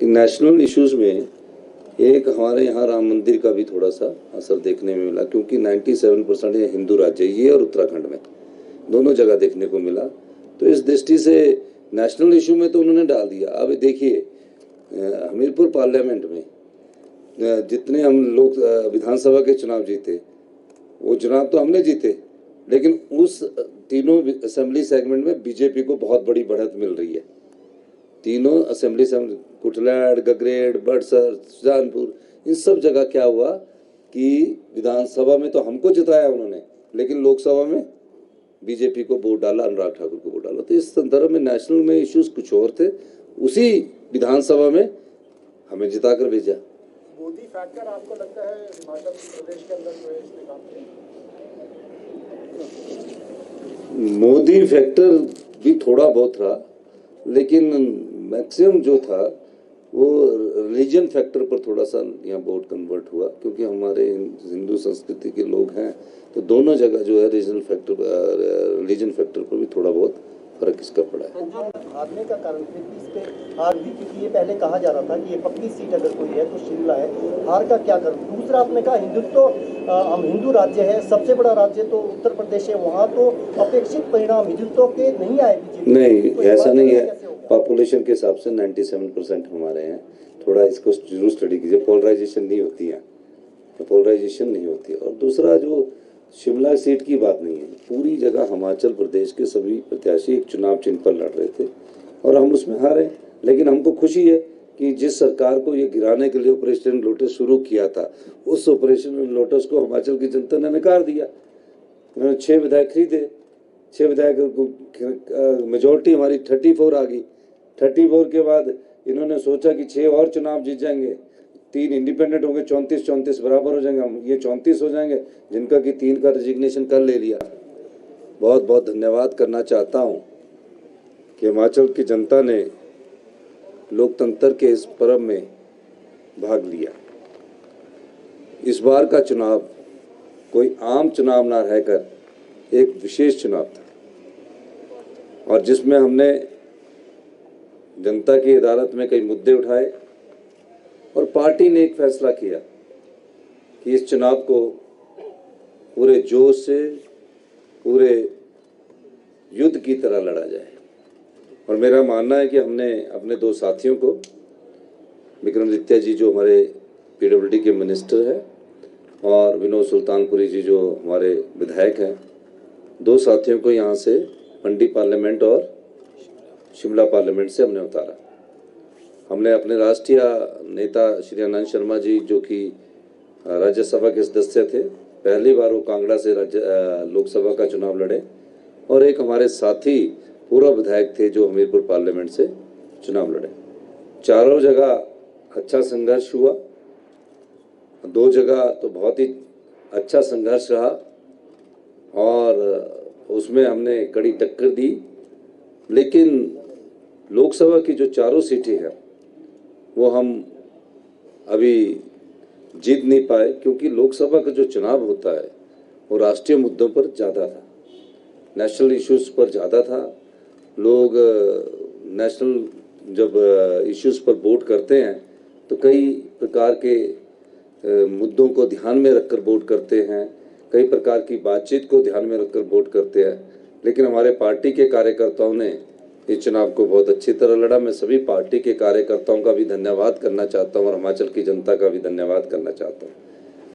कि national issues में एक हमारे यहाँ राम मंदिर का भी थोड़ा सा असर देखने में मिला, क्योंकि 97% ये हिंदू राज्य ये और उत्तराखंड में दोनों जगह देखने को मिला। तो इस दृष्टि से नेशनल इशू में तो उन्होंने डाल दिया। अब देखिए हमीरपुर पार्लियामेंट में जितने हम लोग विधानसभा के चुनाव जीते, वो चुनाव तो हमने जीते, लेकिन उस तीनों असेंबली सेगमेंट में बीजेपी को बहुत बड़ी बढ़त मिल रही है। तीनों असेंबली सेगमेंट, कुटलैड, गगरेट, बड़सर, सुजानपुर, इन सब जगह क्या हुआ कि विधानसभा में तो हमको जिताया उन्होंने, लेकिन लोकसभा में बीजेपी को वोट डाला, अनुराग ठाकुर को वोट डाला। तो इस संदर्भ में नेशनल में इश्यूज कुछ और थे, उसी विधानसभा में हमें जिताकर भेजा। मोदी फैक्टर आपको लगता है हिमाचल प्रदेश के अंदर जो है इसमें काम किया? मोदी फैक्टर भी थोड़ा बहुत रहा, लेकिन मैक्सिमम जो था वो रिलीजन फैक्टर पर थोड़ा सा यहाँ वोट कन्वर्ट हुआ, क्योंकि हमारे हिंदू संस्कृति के लोग हैं। तो दोनों जगह जो है रिलीजन फैक्टर पर भी थोड़ा बहुत फर्क इसका पड़ा है। हारने का कारण फिर भी इस पे हार भी, क्योंकि ये पहले कहा जा रहा था कि ये पक्की सीट अगर कोई है तो शिमला है, हार का क्या कारण? दूसरा आपने कहा हिंदुत्व, हम हिंदू राज्य है, सबसे बड़ा राज्य तो उत्तर प्रदेश है, वहाँ तो अपेक्षित परिणाम हिंदुत्व के नहीं आए बीजेपी। नहीं, ऐसा नहीं है। पॉपुलेशन के हिसाब से 97% हमारे हैं। थोड़ा इसको जरूर स्टडी कीजिए। पोलराइजेशन नहीं होती है, पोलराइजेशन नहीं होती है। और दूसरा जो शिमला सीट की बात नहीं है, पूरी जगह हिमाचल प्रदेश के सभी प्रत्याशी एक चुनाव चिन्ह पर लड़ रहे थे और हम उसमें हारे। लेकिन हमको खुशी है कि जिस सरकार को ये गिराने के लिए ऑपरेशन लोटस शुरू किया था, उस ऑपरेशन लोटस को हिमाचल की जनता ने नकार दिया। उन्होंने 6 विधायक खरीदे, 6 विधायक मेजोरिटी हमारी 34 आ गई। 34 के बाद इन्होंने सोचा कि 6 और चुनाव जीत जाएंगे, 3 इंडिपेंडेंट होंगे, 34-34 बराबर हो जाएंगे, हम ये 34 हो जाएंगे, जिनका कि 3 का रेजिग्नेशन कर ले लिया। बहुत बहुत धन्यवाद करना चाहता हूँ कि हिमाचल की जनता ने लोकतंत्र के इस पर्व में भाग लिया। इस बार का चुनाव कोई आम चुनाव ना रहकर एक विशेष चुनाव था, और जिसमें हमने जनता की अदालत में कई मुद्दे उठाए और पार्टी ने एक फैसला किया कि इस चुनाव को पूरे जोश से, पूरे युद्ध की तरह लड़ा जाए। और मेरा मानना है कि हमने अपने 2 साथियों को, विक्रमादित्य जी जो हमारे पीडब्ल्यूडी के मिनिस्टर हैं और विनोद सुल्तानपुरी जी जो हमारे विधायक हैं, 2 साथियों को यहाँ से मंडी पार्लियामेंट और शिमला पार्लियामेंट से हमने उतारा। हमने अपने राष्ट्रीय नेता श्री आनंद शर्मा जी जो कि राज्यसभा के सदस्य थे, पहली बार वो कांगड़ा से लोकसभा का चुनाव लड़े, और एक हमारे साथी पूर्व विधायक थे जो हमीरपुर पार्लियामेंट से चुनाव लड़े। चारों जगह अच्छा संघर्ष हुआ, 2 जगह तो बहुत ही अच्छा संघर्ष रहा और उसमें हमने कड़ी टक्कर दी। लेकिन लोकसभा की जो 4 सीटें हैं वो हम अभी जीत नहीं पाए, क्योंकि लोकसभा का जो चुनाव होता है वो राष्ट्रीय मुद्दों पर ज़्यादा था, नेशनल इश्यूज पर ज़्यादा था। लोग नेशनल जब इश्यूज पर वोट करते हैं तो कई प्रकार के मुद्दों को ध्यान में रखकर वोट करते हैं, कई प्रकार की बातचीत को ध्यान में रखकर वोट करते हैं। लेकिन हमारे पार्टी के कार्यकर्ताओं ने इस चुनाव को बहुत अच्छी तरह लड़ा। मैं सभी पार्टी के कार्यकर्ताओं का भी धन्यवाद करना चाहता हूँ और हिमाचल की जनता का भी धन्यवाद करना चाहता हूँ।